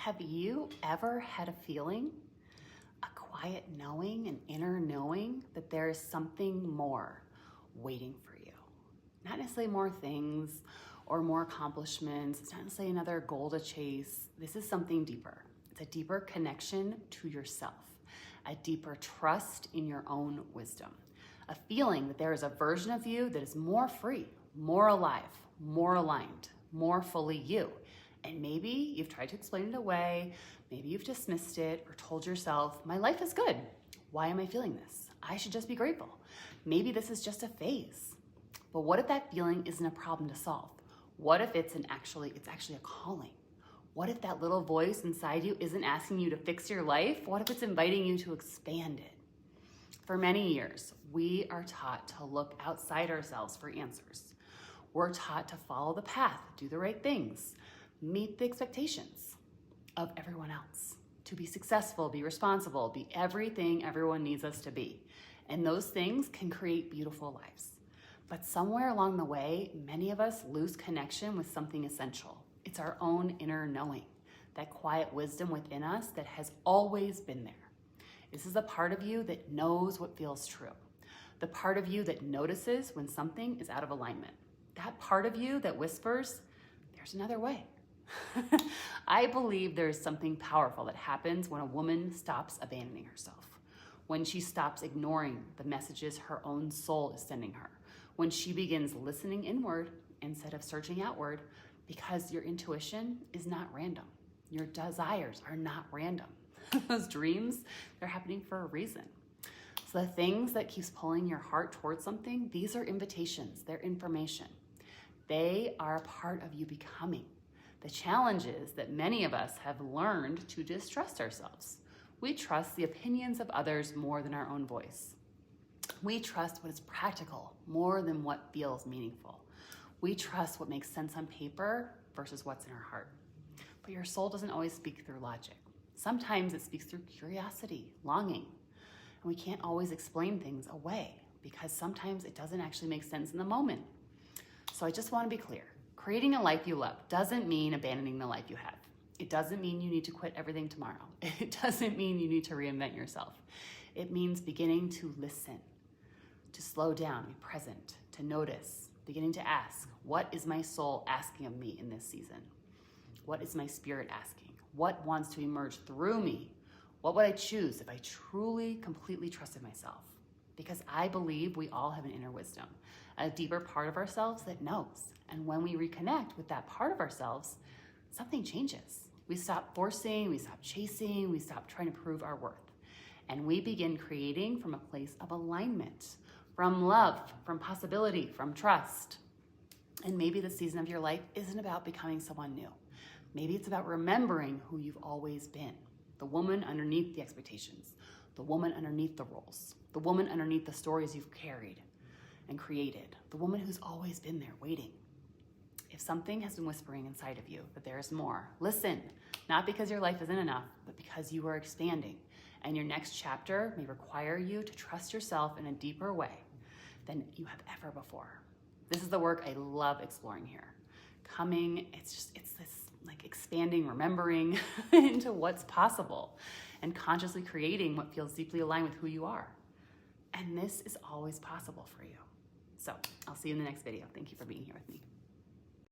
Have you ever had a feeling, a quiet knowing, an inner knowing that there is something more waiting for you? Not necessarily more things or more accomplishments. It's not necessarily another goal to chase. This is something deeper. It's a deeper connection to yourself, a deeper trust in your own wisdom, a feeling that there is a version of you that is more free, more alive, more aligned, more fully you. And maybe you've tried to explain it away, maybe you've dismissed it or told yourself, my life is good. Why am I feeling this? I should just be grateful. Maybe this is just a phase. But what if that feeling isn't a problem to solve? What if it's actually a calling? What if that little voice inside you isn't asking you to fix your life? What if it's inviting you to expand it? For many years, we are taught to look outside ourselves for answers. We're taught to follow the path, do the right things, meet the expectations of everyone else, to be successful, be responsible, be everything everyone needs us to be. And those things can create beautiful lives. But somewhere along the way, many of us lose connection with something essential. It's our own inner knowing, that quiet wisdom within us that has always been there. This is a part of you that knows what feels true. The part of you that notices when something is out of alignment. That part of you that whispers, there's another way. I believe there is something powerful that happens when a woman stops abandoning herself, when she stops ignoring the messages her own soul is sending her, when she begins listening inward instead of searching outward, because your intuition is not random. Your desires are not random. Those dreams, they're happening for a reason. So the things that keeps pulling your heart towards something, these are invitations, they're information. They are a part of you becoming. The challenge is that many of us have learned to distrust ourselves. We trust the opinions of others more than our own voice. We trust what is practical more than what feels meaningful. We trust what makes sense on paper versus what's in our heart. But your soul doesn't always speak through logic. Sometimes it speaks through curiosity, longing. And we can't always explain things away because sometimes it doesn't actually make sense in the moment. So I just want to be clear. Creating a life you love doesn't mean abandoning the life you have. It doesn't mean you need to quit everything tomorrow. It doesn't mean you need to reinvent yourself. It means beginning to listen, to slow down, be present, to notice, beginning to ask, what is my soul asking of me in this season? What is my spirit asking? What wants to emerge through me? What would I choose if I truly, completely trusted myself? Because I believe we all have an inner wisdom, a deeper part of ourselves that knows. And when we reconnect with that part of ourselves, something changes. We stop forcing, we stop chasing, we stop trying to prove our worth. And we begin creating from a place of alignment, from love, from possibility, from trust. And maybe the season of your life isn't about becoming someone new. Maybe it's about remembering who you've always been. The woman underneath the expectations, the woman underneath the roles, the woman underneath the stories you've carried and created, the woman who's always been there waiting. If something has been whispering inside of you that there is more, listen, not because your life isn't enough, but because you are expanding. And your next chapter may require you to trust yourself in a deeper way than you have ever before. This is the work I love exploring here. It's this like expanding, remembering into what's possible and consciously creating what feels deeply aligned with who you are. And this is always possible for you. So I'll see you in the next video. Thank you for being here with me.